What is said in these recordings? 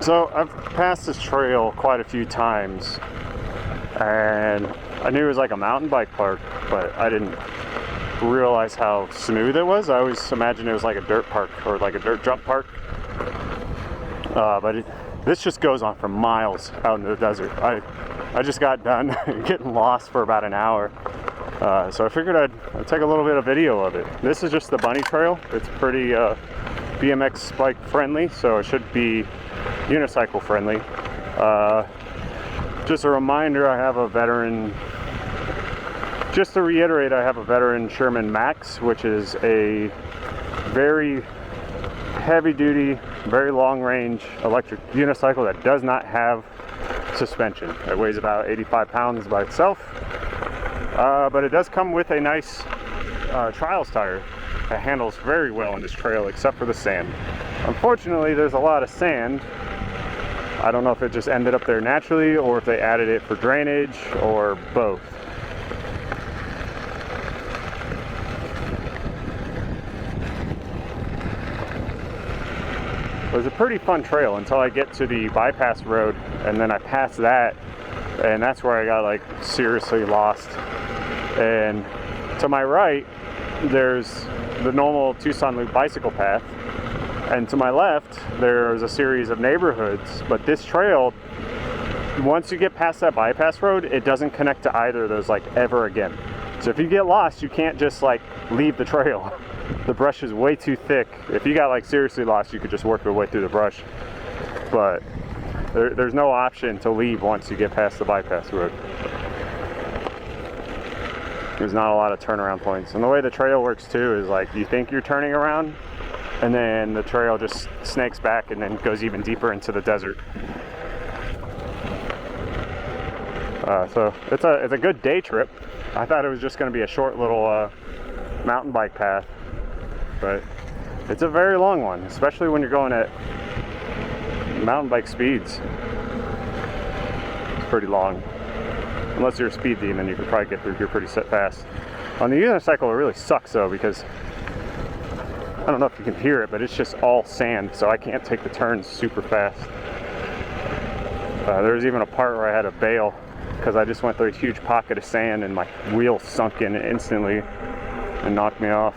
So I've passed this trail quite a few times, and I knew it was like a mountain bike park, but I didn't realize how smooth it was. I always imagined it was like a dirt park or like a dirt jump park, but this just goes on for miles out in the desert. I just got done getting lost for about an hour, so I figured I'd take a little bit of video of it. This is just the bunny trail. It's pretty BMX bike friendly, so it should be unicycle friendly. Just a reminder, I have a veteran, just to reiterate, I have a veteran Sherman Max, which is a very heavy duty, very long range electric unicycle that does not have suspension. It weighs about 85 pounds by itself, but it does come with a nice trials tire that handles very well in this trail except for the sand. Unfortunately, there's a lot of sand. I don't know if it just ended up there naturally or if they added it for drainage or both. It was a pretty fun trail until I get to the bypass road, and then I pass that, and that's where I got like seriously lost. And to my right, there's the normal Tucson Loop bicycle path, and to my left, there's a series of neighborhoods. But this trail, once you get past that bypass road, it doesn't connect to either of those like ever again. So if you get lost, you can't just like leave the trail. The brush is way too thick. If you got like seriously lost, you could just work your way through the brush. But there's no option to leave once you get past the bypass road. There's not a lot of turnaround points. And the way the trail works too is like you think you're turning around, and then the trail just snakes back and then goes even deeper into the desert. So it's a good day trip. I thought it was just going to be a short little mountain bike path, but it's a very long one, especially when you're going at mountain bike speeds. It's pretty long. Unless you're a speed demon, you can probably get through here pretty fast. On the unicycle, it really sucks though, because I don't know if you can hear it, but it's just all sand, so I can't take the turns super fast. There was even a part where I had to bail because I just went through a huge pocket of sand and my wheel sunk in instantly and knocked me off.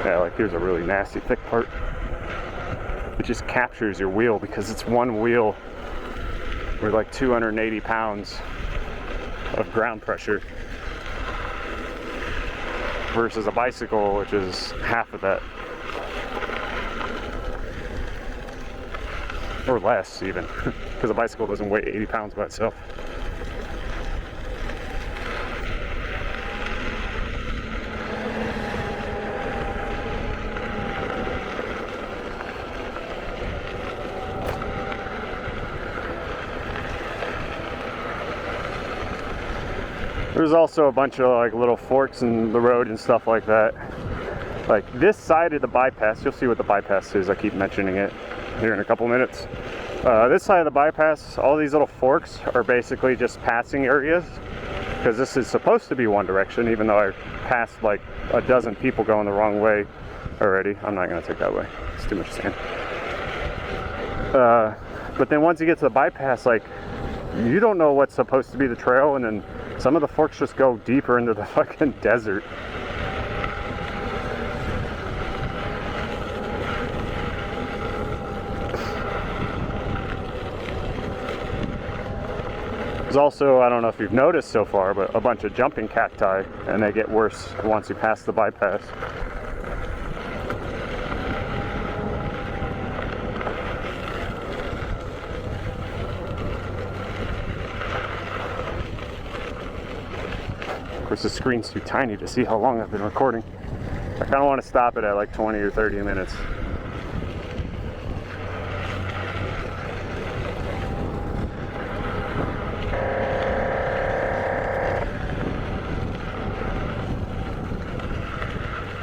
Yeah, like here's a really nasty thick part. It just captures your wheel because it's one wheel with like 280 pounds of ground pressure versus a bicycle, which is half of that. Or less even, because a bicycle doesn't weigh 80 pounds by itself. There's also a bunch of like little forks in the road and stuff like that. Like this side of the bypass, you'll see what the bypass is, I keep mentioning it here in a couple minutes. This side of the bypass, all these little forks are basically just passing areas, because this is supposed to be one direction, even though I passed like a dozen people going the wrong way already. I'm not gonna take that way, it's too much sand. But then once you get to the bypass, like you don't know what's supposed to be the trail, and then some of the forks just go deeper into the fucking desert. There's also, I don't know if you've noticed so far, but a bunch of jumping cacti, and they get worse once you pass the bypass. Of course, the screen's too tiny to see how long I've been recording. I kind of want to stop it at like 20 or 30 minutes.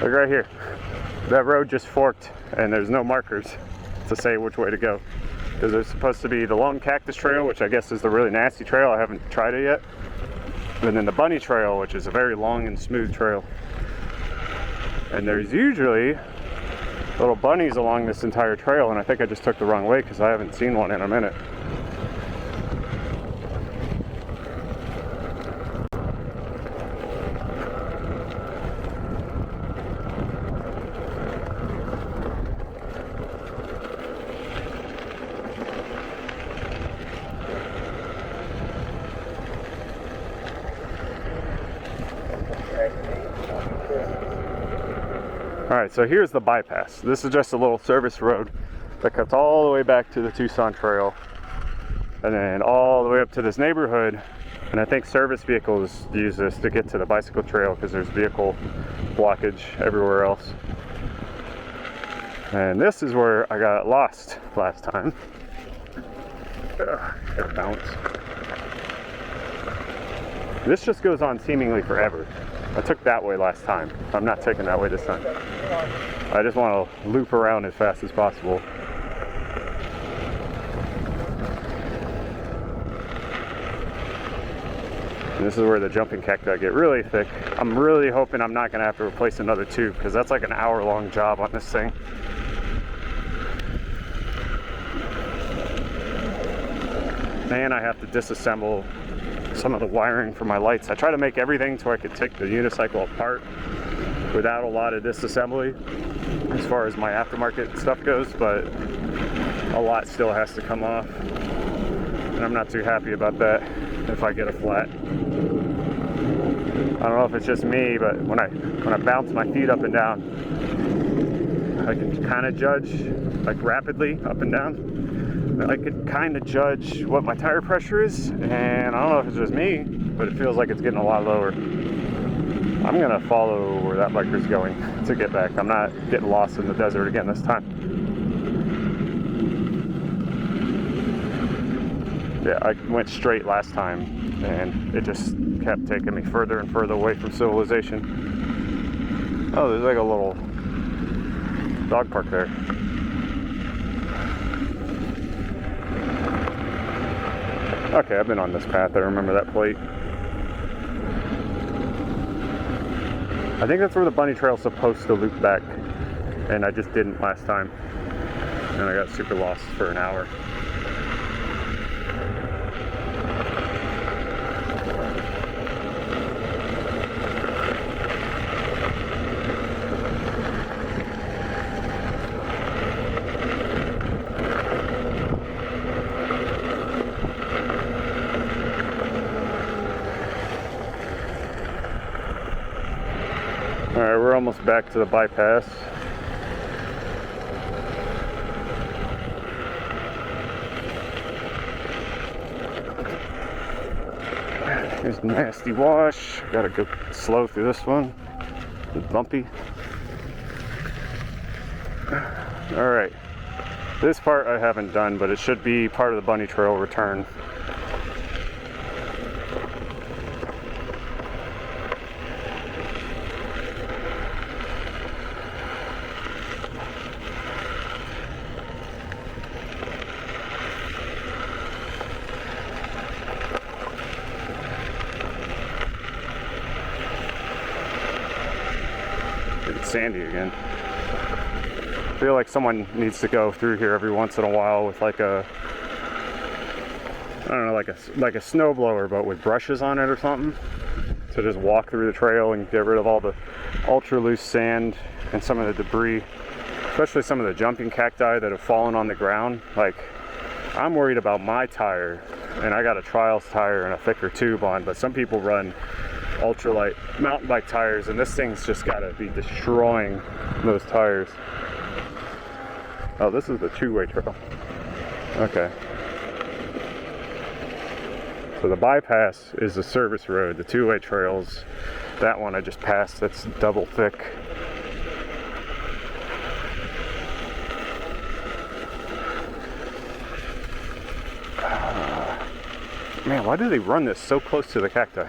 Look right here. That road just forked and there's no markers to say which way to go. because there's supposed to be the long cactus trail, which I guess is the really nasty trail. I haven't tried it yet. And then the bunny trail, which is a very long and smooth trail. And there's usually little bunnies along this entire trail, and I think I just took the wrong way because I haven't seen one in a minute. Alright, so here's the bypass. This is just a little service road that cuts all the way back to the Tucson Trail and then all the way up to this neighborhood. And I think service vehicles use this to get to the bicycle trail because there's vehicle blockage everywhere else. And this is where I got lost last time. Gotta bounce. This just goes on seemingly forever. I took that way last time. I'm not taking that way this time. I just want to loop around as fast as possible. And this is where the jumping cacti get really thick. I'm really hoping I'm not going to have to replace another tube because that's like an hour-long job on this thing. And I have to disassemble some of the wiring for my lights. I try to make everything so I could take the unicycle apart without a lot of disassembly as far as my aftermarket stuff goes, but a lot still has to come off, and I'm not too happy about that if I get a flat. I don't know if it's just me, but when I bounce my feet up and down, I can kind of judge, like rapidly up and down, I could kind of judge what my tire pressure is, and I don't know if it's just me, but it feels like it's getting a lot lower. I'm gonna follow where that biker's going to get back. I'm not getting lost in the desert again this time. Yeah, I went straight last time, and it just kept taking me further and further away from civilization. Oh, there's like a little dog park there. Okay, I've been on this path. I remember that plate. I think that's where the bunny trail's supposed to loop back, and I just didn't last time. And I got super lost for an hour. Alright, we're almost back to the bypass. Here's nasty wash. Gotta go slow through this one. It's bumpy. Alright. This part I haven't done, but it should be part of the bunny trail return. It's sandy again. I feel like someone needs to go through here every once in a while with like a, I don't know, like a snowblower, but with brushes on it or something, to just walk through the trail and get rid of all the ultra loose sand and some of the debris, especially some of the jumping cacti that have fallen on the ground. Like, I'm worried about my tire, and I got a trials tire and a thicker tube on, but some people run ultralight mountain bike tires, and this thing's just got to be destroying those tires. Oh, this is the two-way trail. Okay. So the bypass is the service road. The two-way trails, that one I just passed, that's double thick. Man, why do they run this so close to the cacti?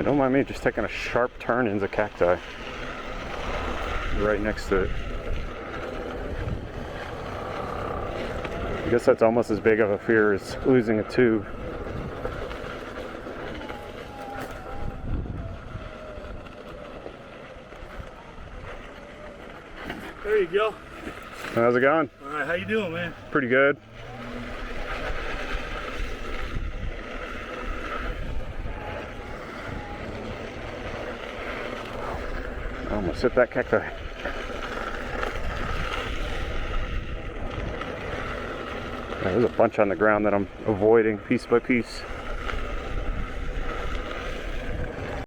don't mind me just taking a sharp turn into cacti. Right next to it. I guess that's almost as big of a fear as losing a tube. There you go. How's it going? All right, how you doing, man? Pretty good. I almost hit that cacti. There's a bunch on the ground that I'm avoiding piece by piece.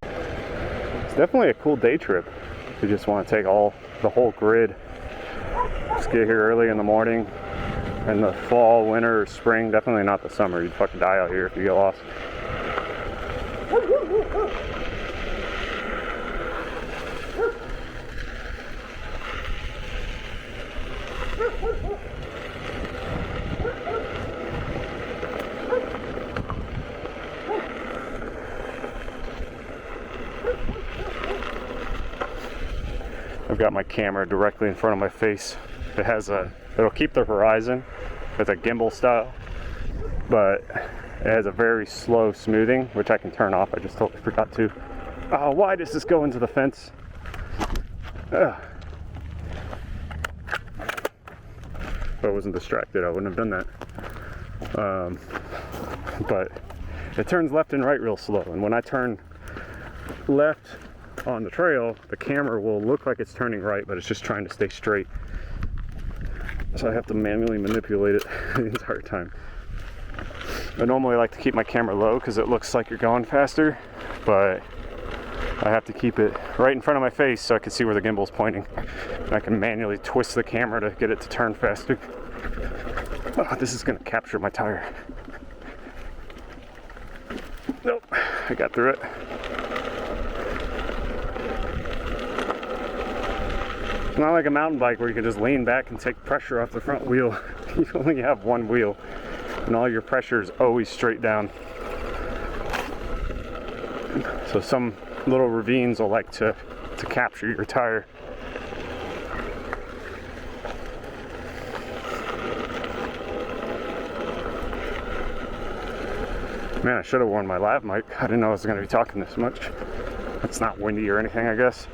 It's definitely a cool day trip. You just want to take the whole grid. Just get here early in the morning. In the fall, winter, or spring, definitely not the summer. You'd fucking die out here if you get lost. I've got my camera directly in front of my face. It'll keep the horizon with a gimbal style, but it has a very slow smoothing, which I can turn off. I just totally forgot to. Oh, why does this go into the fence? Ugh. If I wasn't distracted, I wouldn't have done that. But it turns left and right real slow, and when I turn left on the trail, the camera will look like it's turning right, but it's just trying to stay straight. So I have to manually manipulate it the entire time. I normally like to keep my camera low because it looks like you're going faster, but I have to keep it right in front of my face so I can see where the gimbal's pointing. And I can manually twist the camera to get it to turn faster. Oh, this is gonna capture my tire. Nope, I got through it. It's not like a mountain bike where you can just lean back and take pressure off the front wheel. You only have one wheel, and all your pressure is always straight down. So some little ravines will like to capture your tire. Man, I should have worn my lav mic. I didn't know I was going to be talking this much. It's not windy or anything, I guess.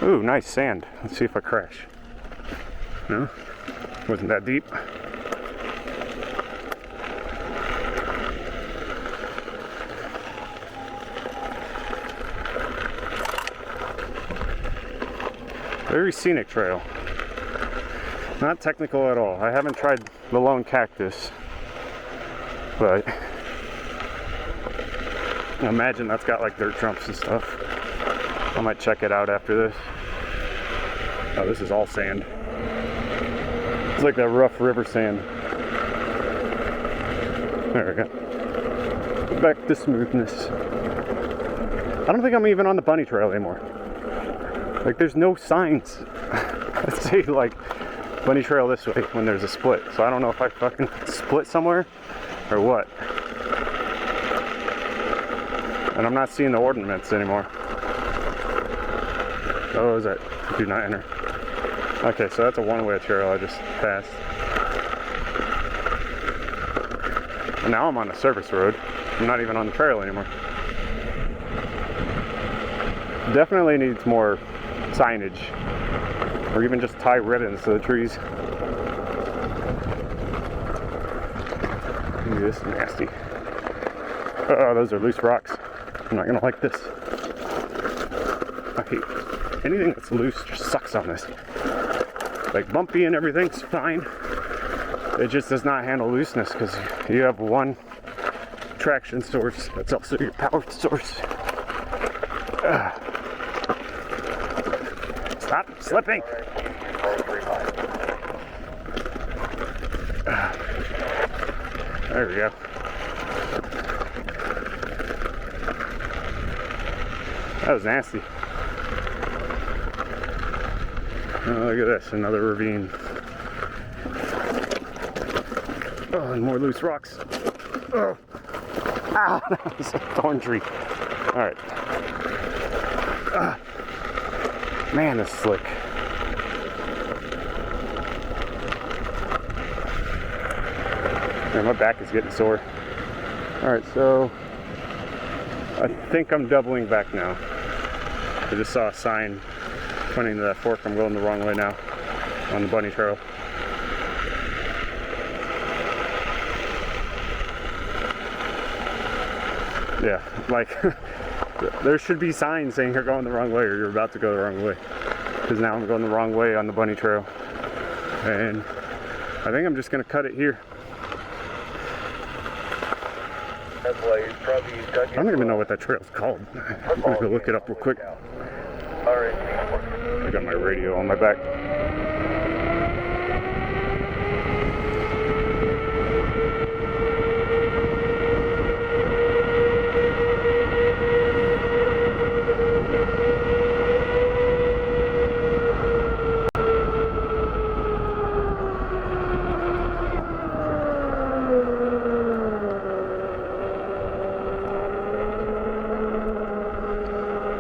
Ooh, nice sand. Let's see if I crash. No? Wasn't that deep. Very scenic trail. Not technical at all. I haven't tried the lone cactus, but I imagine that's got like dirt jumps and stuff. I might check it out after this. Oh, this is all sand. It's like that rough river sand. There we go. Back to smoothness. I don't think I'm even on the bunny trail anymore. Like, there's no signs that say like bunny trail this way when there's a split. So I don't know if I fucking split somewhere or what. And I'm not seeing the ordinance anymore. Oh, is that do not enter? Okay, so that's a one-way trail I just passed. And now I'm on a service road. I'm not even on the trail anymore. Definitely needs more signage, or even just tie ribbons to the trees. Ooh, this is nasty. Oh, those are loose rocks. I'm not gonna like this. I hate anything that's loose. Just sucks on this. Like bumpy and everything's fine. It just does not handle looseness because you have one traction source that's also your power source. Stop slipping. There we go. That was nasty. Oh, look at this, another ravine. Oh, and more loose rocks. Oh. Ah, that was a thorn tree. All right. Ah. Man, this is slick. Man, my back is getting sore. All right, so I think I'm doubling back now. I just saw a sign pointing to that fork. I'm going the wrong way now on the bunny trail. Yeah, like there should be signs saying you're going the wrong way or you're about to go the wrong way. Because now I'm going the wrong way on the bunny trail. And I think I'm just going to cut it here. That's why he's probably I don't even know what that trail's called. I'm going to go look it up real quick. Alright. I got my radio on my back.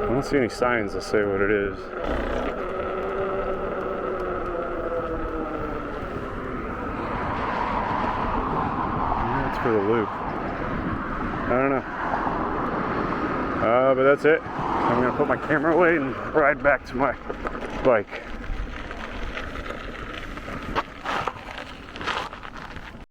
I don't see any signs that say what it is. Yeah, it's for the loop. I don't know. But that's it. I'm gonna put my camera away and ride back to my bike.